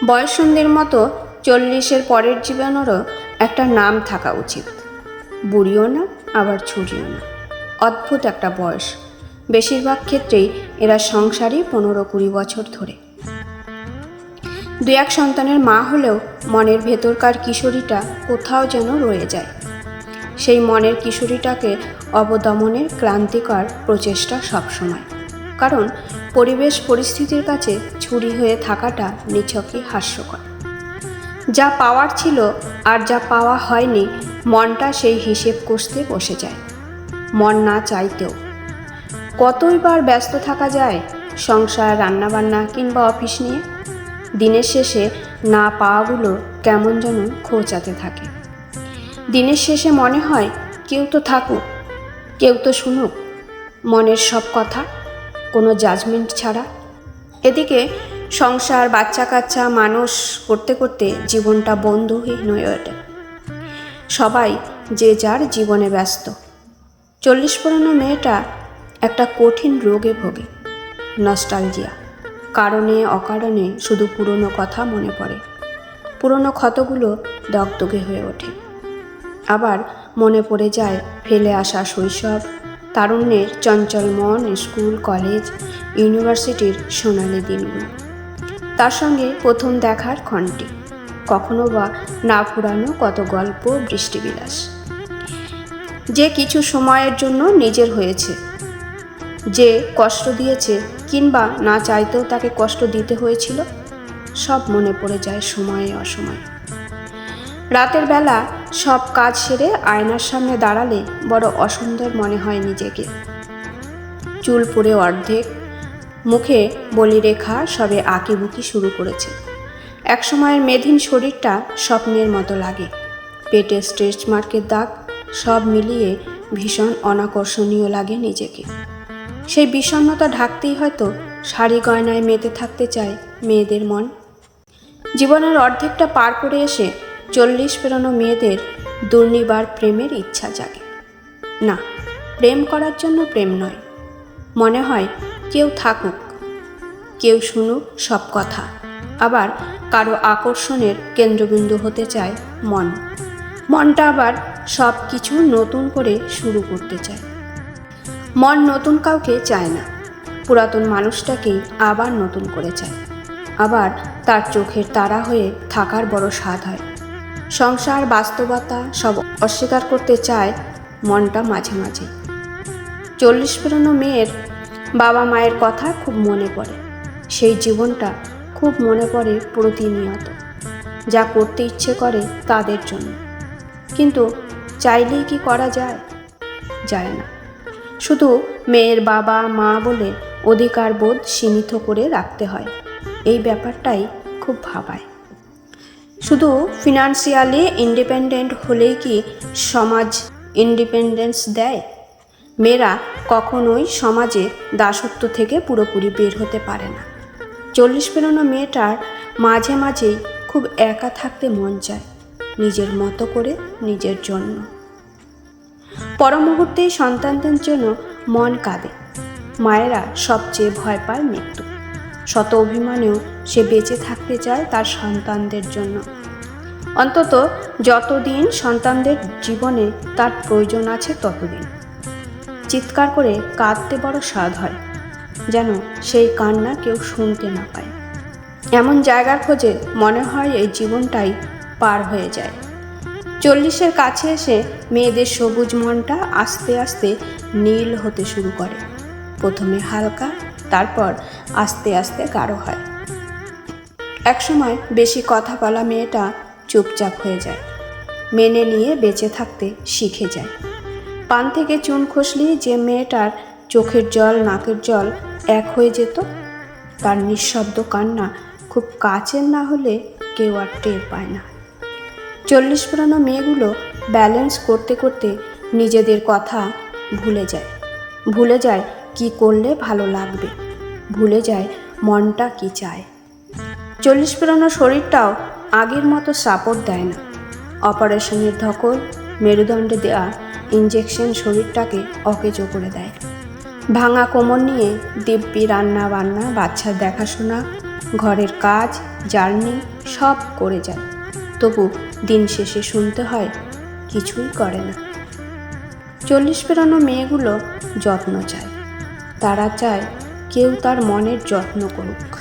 বয়সন্ধির মতো 40-এর পরের জীবনেরও একটা নাম থাকা উচিত। বুড়িও না, আবার ছুরিও না, অদ্ভুত একটা বয়স। বেশিরভাগ ক্ষেত্রেই এরা সংসারী 15-20 বছর ধরে। 2-1 সন্তানের মা হলেও মনের ভেতরকার কিশোরীটা কোথাও যেন রয়ে যায়। সেই মনের কিশোরীটাকে অবদমনের ক্লান্তিকর প্রচেষ্টা সবসময়। কারণ পরিবেশ পরিস্থিতির কাছে ছুরি হয়ে থাকাটা নিছকই হাস্যকর। যা পাওয়ার ছিল আর যা পাওয়া হয়নি, মনটা সেই হিসেব কষতে বসে যায়, মন না চাইতেও। কতই বার ব্যস্ত থাকা যায় সংসার, রান্নাবান্না কিংবা অফিস নিয়ে। দিনের শেষে না পাওয়াগুলো কেমন যেন খোঁচাতে থাকে। দিনের শেষে মনে হয় কেউ তো থাকুক, কেউ তো শুনুক মনের সব কথা, কোনো জাজমেন্ট ছাড়া। এদিকে সংসার, বাচ্চা কাচ্চা মানুষ করতে করতে জীবনটা বন্ধুহীন হয়ে ওঠে। সবাই যে যার জীবনে ব্যস্ত। 40 মেয়েটা একটা কঠিন রোগে ভোগে, নস্টালজিয়া। কারণে অকারণে শুধু পুরনো কথা মনে পড়ে। পুরনো ক্ষতগুলো দগদগে হয়ে ওঠে। আবার মনে পড়ে যায় ফেলে আসা শৈশব, তারুণ্যের চঞ্চল মন, স্কুল, কলেজ, ইউনিভার্সিটির সোনালি দিনগুলো। তার সঙ্গে প্রথম দেখার ক্ষণটি, কখনো বা না ফুরানো কত গল্প, বৃষ্টিবিলাস, যে কিছু সময়ের জন্য নিজের হয়েছে, যে কষ্ট দিয়েছে কিংবা না চাইতেও তাকে কষ্ট দিতে হয়েছিল, সব মনে পড়ে যায় সময়ে অসময়ে। রাতের বেলা সব কাজ সেরে আয়নার সামনে দাঁড়ালে বড় অসুন্দর মনে হয় নিজেকে। চুল পুড়ে অর্ধেক, মুখে বলিরেখা সবে আঁকিবুকি শুরু করেছে। একসময়ের মেধিন শরীরটা স্বপ্নের মতো লাগে। পেটে স্ট্রেচ মার্কের দাগ, সব মিলিয়ে ভীষণ অনাকর্ষণীয় লাগে নিজেকে। সেই বিষণ্ণতা ঢাকতেই হয়তো শাড়ি গয়নায় মেতে থাকতে চায় মেয়েদের মন। জীবনের অর্ধেকটা পার করে এসে 40 পেরোনো মেয়েদের দুর্নিবার প্রেমের ইচ্ছা জাগে। না, প্রেম করার জন্য প্রেম নয়। মনে হয় কেউ থাকুক, কেউ শুনুক সব কথা। আবার কারো আকর্ষণের কেন্দ্রবিন্দু হতে চায় মন। মনটা আবার সব কিছু নতুন করে শুরু করতে চায়। মন নতুন কাউকে চায় না, পুরাতন মানুষটাকেই আবার নতুন করে চায়। আবার তার চোখের তারা হয়ে থাকার বড় স্বাদ হয়। সংসার, বাস্তবতা সব অস্বীকার করতে চায় মনটা মাঝে মাঝে। 40 পেরোনো মেয়ের বাবা মায়ের কথা খুব মনে পড়ে। সেই জীবনটা খুব মনে পড়ে প্রতিনিয়ত। যা করতে ইচ্ছে করে তাদের জন্য, কিন্তু চাইলেই কি করা যায়? যায় না। শুধু মেয়ের বাবা মা বলে অধিকার বোধ সীমিত করে রাখতে হয়। এই ব্যাপারটাই খুব ভাবায়। শুধু ফিনান্সিয়ালি ইন্ডিপেন্ডেন্ট হলেই কি সমাজ ইন্ডিপেন্ডেন্স দেয়? মেয়েরা কখনোই সমাজে দাসত্ব থেকে পুরোপুরি বের হতে পারে না। 40 পেরোনো মেয়েটার মাঝে মাঝেই খুব একা থাকতে মন চায়, নিজের মতো করে, নিজের জন্য। পর মুহূর্তেই সন্তানদের জন্য মন কাঁদে। মায়েরা সবচেয়ে ভয় পায় মৃত্যু। শত অভিমানেও সে বেঁচে থাকতে চায় তার সন্তানদের জন্য। অন্তত যতদিন সন্তানদের জীবনে তার প্রয়োজন আছে ততদিন। চিৎকার করে কাঁদতে বড় স্বাদ হয়, যেন সেই কান্না কেউ শুনতে না পায়। এমন জায়গার খোঁজে মনে হয় এই জীবনটাই পার হয়ে যায়। 40-এর কাছে এসে মেয়েদের সবুজ মনটা আস্তে আস্তে নীল হতে শুরু করে। প্রথমে হালকা, তারপর আস্তে আস্তে গাঢ় হয়। একসময় বেশি কথা বলা মেয়েটা চুপচাপ হয়ে যায়, মেনে নিয়ে বেঁচে থাকতে শিখে যায়। পান থেকে চুন খসলেই যে মেয়েটার চোখের জল, নাকের জল এক হয়ে যেত, তার নিঃশব্দ কান্না খুব কাছের না হলে কেউ আর টের পায় না। 40 পেরোনো মেয়েগুলো ব্যালেন্স করতে করতে নিজেদের কথা ভুলে যায়। ভুলে যায় কি করলে ভালো লাগবে, ভুলে যায় মনটা কি চায়। 40 পেরোনো শরীরটাও আগের মতো সাপোর্ট দেয় না। অপারেশনের ধকল, মেরুদণ্ডে দেওয়া ইঞ্জেকশন শরীরটাকে অকেজো করে দেয়। ভাঙা কোমর নিয়ে দিব্যি রান্না বান্না, বাচ্চার দেখাশোনা, ঘরের কাজ, জার্নি সব করে যায়, তবু দিন শেষে শুনতে হয় কিছুই করে না। 40 পেরোনো মেয়েগুলো যত্ন চায়। তারা চায় কেউ তার মনের যত্ন করুক।